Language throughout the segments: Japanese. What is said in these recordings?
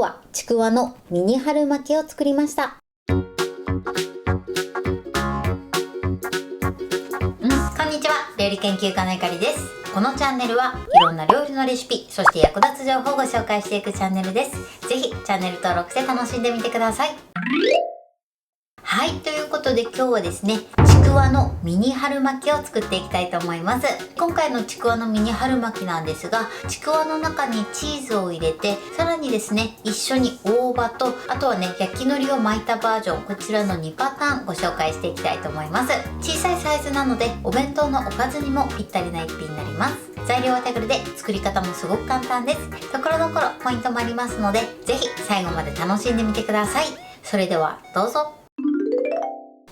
はちくわのミニ春巻きを作りました。こんにちは、料理研究家のゆかりです。このチャンネルはいろんな料理のレシピ、そして役立つ情報をご紹介していくチャンネルです。ぜひチャンネル登録して楽しんでみてください。はい、ということで今日はですね、ちくわのミニ春巻きを作っていきたいと思います。今回のちくわのミニ春巻きなんですが、ちくわの中にチーズを入れて、さらにですね、一緒に大葉と、あとはね、焼き海苔を巻いたバージョン、こちらの2パターンご紹介していきたいと思います。小さいサイズなので、お弁当のおかずにもぴったりな一品になります。材料は手軽で作り方もすごく簡単です。ところどころポイントもありますので、ぜひ最後まで楽しんでみてください。それではどうぞ。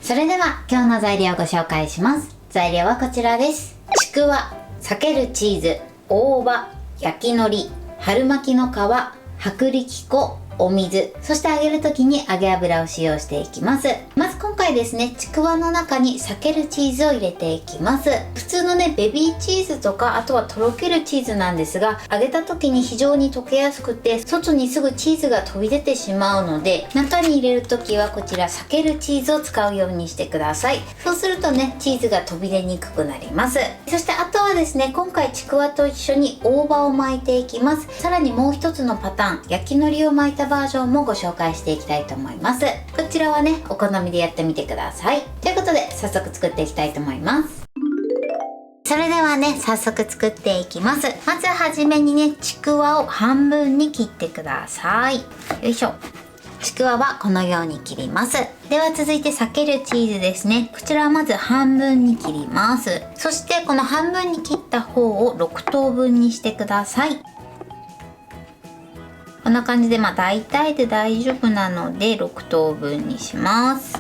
それでは今日の材料をご紹介します。材料はこちらです。ちくわ、裂けるチーズ、大葉、焼き海苔、春巻きの皮、薄力粉、お水、そして揚げる時に揚げ油を使用していきます。まず今回ですね、ちくわの中に裂けるチーズを入れていきます。普通のね、ベビーチーズとか、あとはとろけるチーズなんですが、揚げた時に非常に溶けやすくて、外にすぐチーズが飛び出てしまうので、中に入れる時はこちら裂けるチーズを使うようにしてください。そうするとね、チーズが飛び出にくくなります。そしてあとはですね、今回ちくわと一緒に大葉を巻いていきます。さらにもう一つのパターン、焼き海苔を巻いたバージョンもご紹介していきたいと思います。こちらはね、お好みでやってみてください。ということで早速作っていきたいと思います。それではね、早速作っていきます。まずはじめにね、ちくわを半分に切ってください。よいしょ。ちくわはこのように切ります。では続いて裂けるチーズですね。こちらはまず半分に切ります。そしてこの半分に切った方を6等分にしてください。こんな感じで大体で大丈夫なので6等分にします。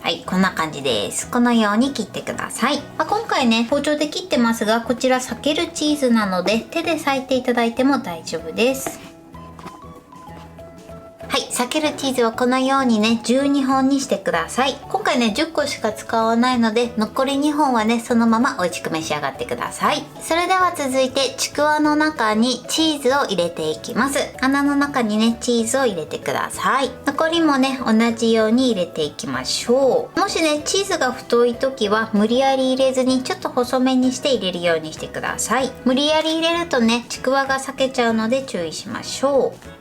はい、こんな感じです。このように切ってください。今回ね、包丁で切ってますが、こちら裂けるチーズなので手で裂いていただいても大丈夫です。はい、裂けるチーズはこのようにね、12本にしてください。今回ね、10個しか使わないので、残り2本はね、そのまま美味しく召し上がってください。それでは続いて、ちくわの中にチーズを入れていきます。穴の中にね、チーズを入れてください。残りもね、同じように入れていきましょう。もしね、チーズが太い時は、無理やり入れずに、ちょっと細めにして入れるようにしてください。無理やり入れるとね、ちくわが裂けちゃうので注意しましょう。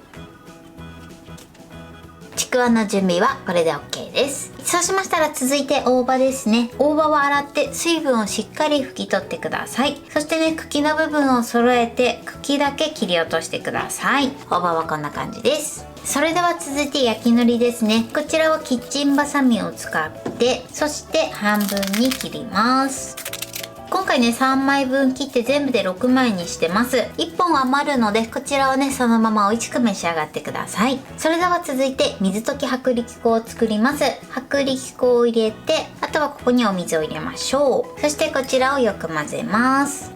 ちくわの準備はこれで OK です。そうしましたら続いて大葉ですね。大葉は洗って水分をしっかり拭き取ってください。そしてね、茎の部分を揃えて茎だけ切り落としてください。大葉はこんな感じです。それでは続いて焼き海苔ですね。こちらはキッチンバサミを使って、そして半分に切ります。今回ね、3枚分切って全部で6枚にしてます。1本余るので、こちらをね、そのまま美味しく召し上がってください。それでは続いて、水溶き薄力粉を作ります。薄力粉を入れて、あとはここにお水を入れましょう。そしてこちらをよく混ぜます。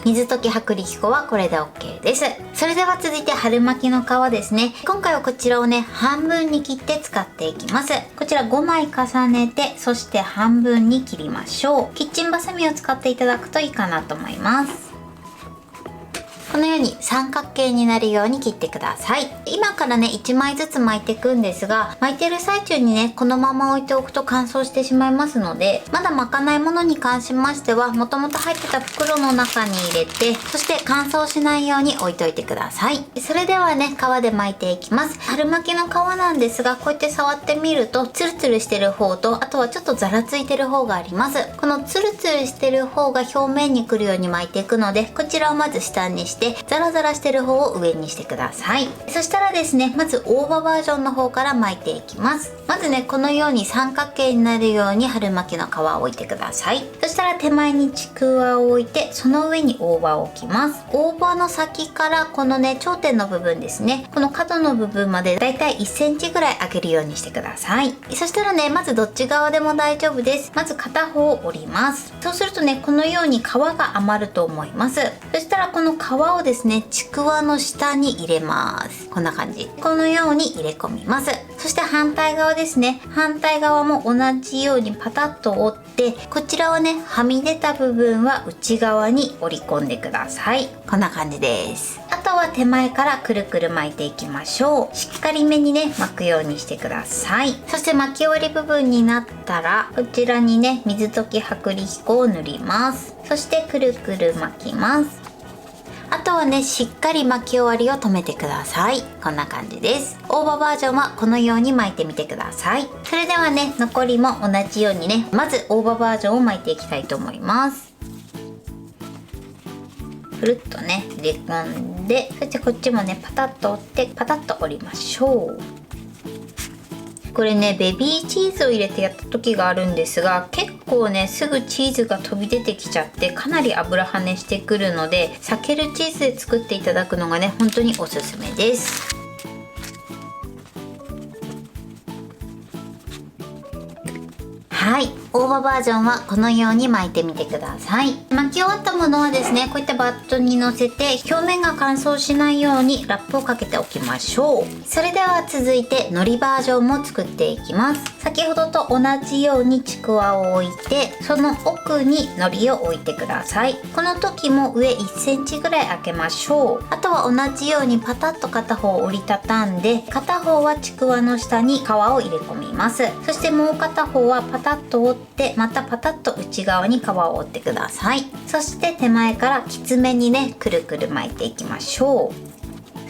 水溶き薄力粉はこれで OK です。それでは続いて春巻きの皮ですね。今回はこちらをね、半分に切って使っていきます。こちら5枚重ねて、そして半分に切りましょう。キッチンバサミを使っていただくといいかなと思います。このように三角形になるように切ってください。今からね、1枚ずつ巻いていくんですが、巻いてる最中にね、このまま置いておくと乾燥してしまいますので、まだ巻かないものに関しましては、もともと入ってた袋の中に入れて、そして乾燥しないように置いといてください。それではね、皮で巻いていきます。春巻きの皮なんですが、こうやって触ってみると、ツルツルしてる方と、あとはちょっとザラついてる方があります。このツルツルしてる方が表面に来るように巻いていくので、こちらをまず下にして、ザラザラしてる方を上にしてください。そしたらですね、まず大葉バージョンの方から巻いていきます。まずね、このように三角形になるように春巻きの皮を置いてください。そしたら手前にちくわを置いて、その上に大葉を置きます。大葉の先からこのね、頂点の部分ですね、この角の部分までだいたい1センチぐらい上げるようにしてください。そしたらね、まずどっち側でも大丈夫です。まず片方を折ります。そうするとね、このように皮が余ると思います。そしたらこの皮をですね、ちくわの下に入れます。こんな感じ。このように入れ込みます。そして反対側ですね。反対側も同じようにパタッと折って、こちらはね、はみ出た部分は内側に折り込んでください。こんな感じです。あとは手前からくるくる巻いていきましょう。しっかりめにね巻くようにしてください。そして巻き終わり部分になったらこちらにね水溶き薄力粉を塗ります。そしてくるくる巻きます。あとはねしっかり巻き終わりを止めてください。こんな感じです。大葉バージョンはこのように巻いてみてください。それではね残りも同じようにねまず大葉バージョンを巻いていきたいと思います。くるっとね入れ込んで、そしてこっちもねパタッと折ってパタッと折りましょう。これねベビーチーズを入れてやった時があるんですが、結構ねすぐチーズが飛び出てきちゃってかなり油跳ねしてくるので、避けるチーズで作っていただくのがね本当におすすめです。はい、大葉バージョンはこのように巻いてみてください。巻き終わったものはですねこういったバットにのせて表面が乾燥しないようにラップをかけておきましょう。それでは続いて海苔バージョンも作っていきます。先ほどと同じようにちくわを置いて、その奥に海苔を置いてください。この時も上1センチぐらい開けましょう。あとは同じようにパタッと片方を折りたたんで、片方はちくわの下に皮を入れ込みます。そしてもう片方はパタッと折ってまたパタッと内側に皮を折ってください。そして手前からきつめにねくるくる巻いていきましょう。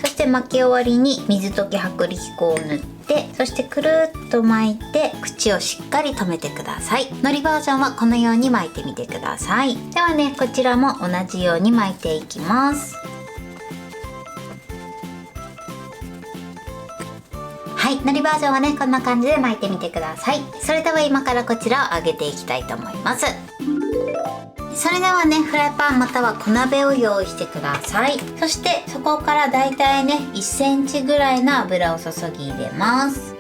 そして巻き終わりに水溶き薄力粉を塗って、そしてくるっと巻いて口をしっかり留めてください。海苔バージョンはこのように巻いてみてください。ではねこちらも同じように巻いていきます。はい、海苔バージョンはねこんな感じで巻いてみてください。それでは今からこちらを揚げていきたいと思います。それではねフライパンまたは小鍋を用意してください。そしてそこからだいたいね1センチぐらいの油を注ぎ入れます。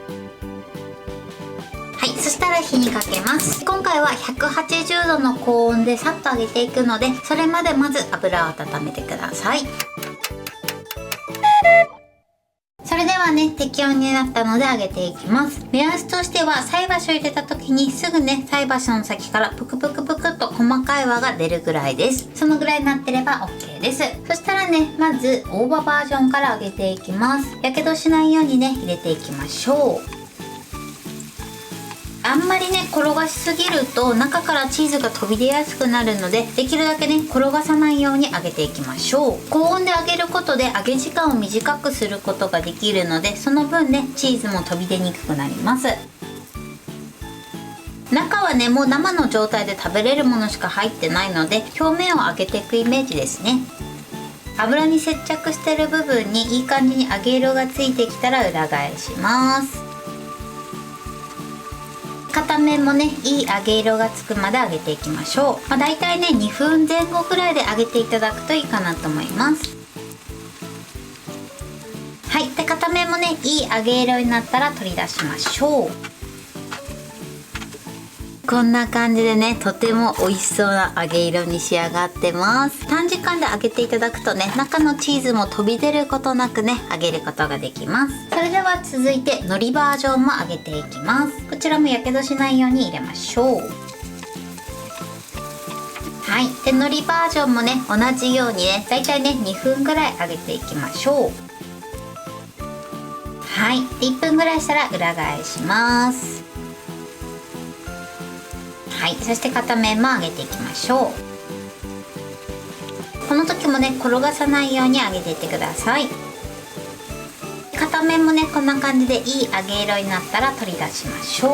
はい、そしたら火にかけます。今回は180度の高温でさっと揚げていくので、それまでまず油を温めてください。それではね適温になったので揚げていきます。目安としては菜箸を入れた時にすぐね菜箸の先からプクプクプクっと細かい泡が出るぐらいです。そのぐらいになってれば OK です。そしたらねまず大葉バージョンから揚げていきます。やけどしないようにね入れていきましょう。あんまりね転がしすぎると中からチーズが飛び出やすくなるので、できるだけね転がさないように揚げていきましょう。高温で揚げることで揚げ時間を短くすることができるので、その分ねチーズも飛び出にくくなります。中はねもう生の状態で食べれるものしか入ってないので、表面を揚げていくイメージですね。油に接着してる部分にいい感じに揚げ色がついてきたら裏返します。片面もねいい揚げ色がつくまで揚げていきましょう。だいたいね2分前後くらいで揚げていただくといいかなと思います。はい、で片面もねいい揚げ色になったら取り出しましょう。こんな感じでねとても美味しそうな揚げ色に仕上がってます。短時間で揚げていただくとね中のチーズも飛び出ることなくね揚げることができます。それでは続いて海苔バージョンも揚げていきます。こちらもやけどしないように入れましょう。はい、で海苔バージョンもね同じようにねだいたいね2分ぐらい揚げていきましょう。はい、で1分ぐらいしたら裏返します。はい、そして片面も揚げていきましょう。この時もね転がさないように揚げていってください。片面もねこんな感じでいい揚げ色になったら取り出しましょう。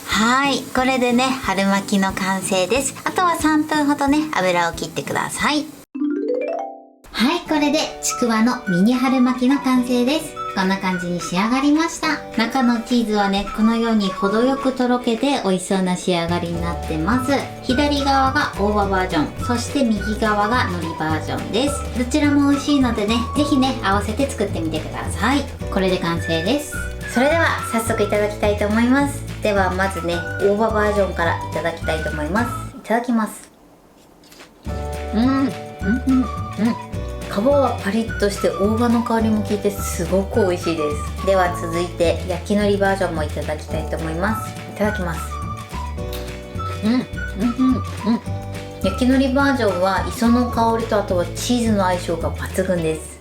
はい、これでね春巻きの完成です。あとは3分ほどね油を切ってください。はい、これでちくわのミニ春巻きの完成です。こんな感じに仕上がりました。中のチーズはねこのように程よくとろけて美味しそうな仕上がりになってます。左側が大葉バージョン、そして右側が海苔バージョンです。どちらも美味しいのでね是非ね合わせて作ってみてください。これで完成です。それでは早速いただきたいと思います。ではまずね大葉バージョンからいただきたいと思います。いただきます。皮はパリッとして大葉の香りも効いてすごく美味しいです。では続いて焼き海苔バージョンもいただきたいと思います。いただきます。焼き海苔バージョンは磯の香りとあとはチーズの相性が抜群です。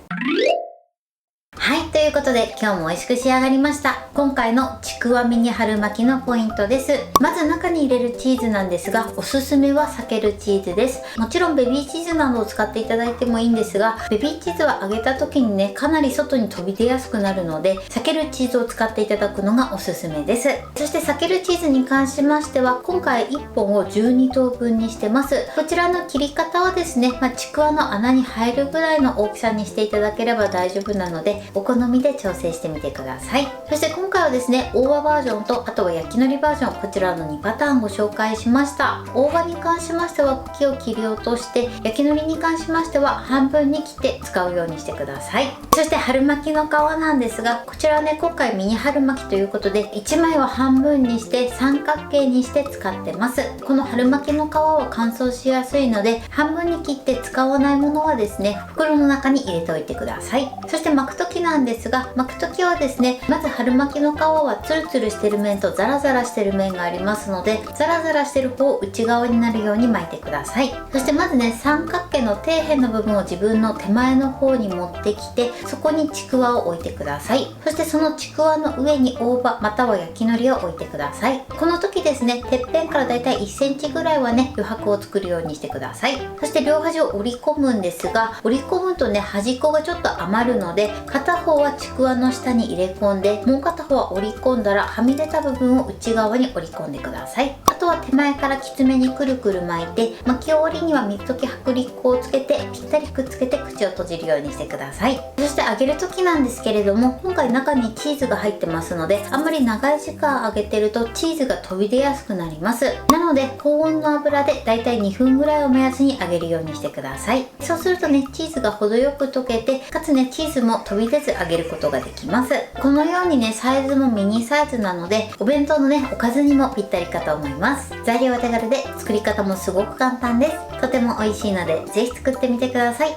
はい、ということで今日も美味しく仕上がりました。今回のちくわミニ春巻きのポイントです。まず中に入れるチーズなんですが、おすすめは避けるチーズです。もちろんベビーチーズなどを使っていただいてもいいんですが、ベビーチーズは揚げた時にね、かなり外に飛び出やすくなるので、避けるチーズを使っていただくのがおすすめです。そして避けるチーズに関しましては、今回1本を12等分にしてます。こちらの切り方はですね、ちくわの穴に入るぐらいの大きさにしていただければ大丈夫なので、お好みで調整してみてください。そして今回はですね、大葉バージョンとあとは焼き海苔バージョン、こちらの2パターンご紹介しました。大葉に関しましては茎を切り落として、焼き海苔に関しましては半分に切って使うようにしてください。そして春巻きの皮なんですが、こちらはね、今回ミニ春巻きということで1枚は半分にして三角形にして使ってます。この春巻きの皮は乾燥しやすいので、半分に切って使わないものはですね、袋の中に入れておいてください。そして巻く時なんですが、巻く時はですね、まず春巻きの皮はツルツルしてる面とザラザラしてる面がありますので、ザラザラしてる方を内側になるように巻いてください。そしてまずね、三角形の底辺の部分を自分の手前の方に持ってきて、そこにちくわを置いてください。そしてそのちくわの上に大葉または焼き海苔を置いてください。この時ですね、てっぺんからだいたい1センチぐらいはね、余白を作るようにしてください。そして両端を折り込むんですが、折り込むとね、端っこがちょっと余るので、片方はちくわの下に入れ込んで、もう片方は折り込んだらはみ出た部分を内側に折り込んでください。あとは手前からきつめにくるくる巻いて、巻き終わりには水溶き薄力粉をつけてぴったりくっつけて口を閉じるようにしてください。そして揚げる時なんですけれども、今回中にチーズが入ってますので、あんまり長い時間揚げてるとチーズが飛び出やすくなります。なので高温の油でだいたい2分ぐらいを目安に揚げるようにしてください。そうするとね、チーズが程よく溶けて、かつね、チーズも飛び出ず揚げることができます。このようにね、サイズもミニサイズなので、お弁当のね、おかずにもぴったりかと思います。材料は手軽で作り方もすごく簡単です。とても美味しいのでぜひ作ってみてください。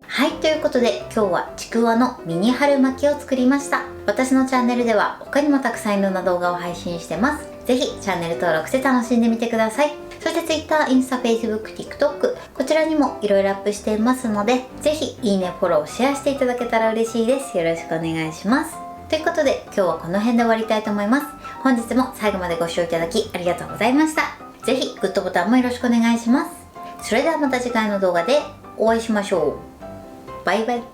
はい、ということで今日はちくわのミニ春巻きを作りました。私のチャンネルでは他にもたくさんいろんな動画を配信してます。ぜひチャンネル登録して楽しんでみてください。そして Twitter、インスタ、Facebook、TikTok、こちらにもいろいろアップしていますので、ぜひいいね、フォロー、シェアしていただけたら嬉しいです。よろしくお願いします。ということで今日はこの辺で終わりたいと思います。本日も最後までご視聴いただきありがとうございました。ぜひグッドボタンもよろしくお願いします。それではまた次回の動画でお会いしましょう。バイバイ。